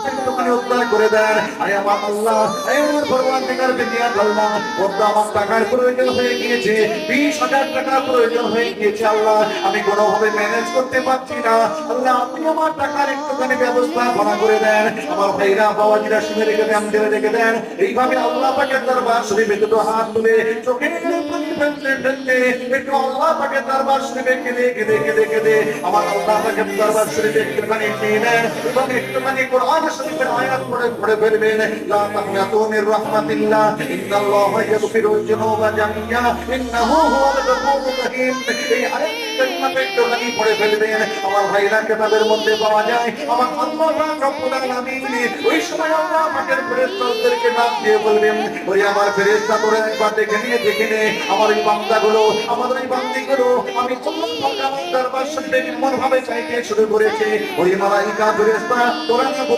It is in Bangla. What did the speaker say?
একটুখানি উদ্ধার করে দেন। আরে আমার আল্লাহ, আমার পরওয়ারদিগার বিনিয়াত আল্লাহ, বড্ড আমার টাকার প্রয়োজন হয়ে গিয়েছে, 20,000 টাকা প্রয়োজন হয়ে গিয়েছে আল্লাহ, আমি কোনোভাবে ম্যানেজ করতে পারছি না আল্লাহ, আপনি আমার টাকার একটুখানি ব্যবস্থা করে দেন। আমার ভাইরা বাবাজিরা শুনে রেখে দেন, জেনে রেখে দেন। এইভাবে আল্লাহ পাকের দরবার শরীফে দুটো হাত তুলে চোখের পানি ফেলতে ফেলতে একটু আল্লাহ পাকের দরবার শরীফে কেঁদে কেঁদে কেঁদে কেঁদে আমার আল্লাহ পাকের দরবার শরীফে একটুখানি নিয়ে নেন এবং একটুখানি কোরআন শরীফের আয়াত পড়ে পড়ে ফেলবেন। লা তাকনাতু মির রাহমাতিল্লাহ, ইন্নাল্লাহা ইয়াগফিরুল যুনুবা জামিআ, ইন্নাহু হুয়াল গফুরুর রহিম। এই আয়াতটা একটুখানি পড়ে ফেলবেন। আমার ভাইরা কিতাবের মধ্যে পাওয়া যায়, আমার আল্লাহ রব্বুল আলামিন ওই সময় আল্লাহ পাকের ফেরেশতাদেরকে নাম দিয়ে বলবেন, ওই আমার ফেরেশতা তোরা একবার দেখে নে আমার এই বান্দাগুলো, আমার এই বান্দিগুলো আমি আল্লাহ পাক আমার দরবার শরীফে কেমন ভাবে চাইতে শুরু করেছে। ওই মালাইকা ফেরেশতা তোরা না বলে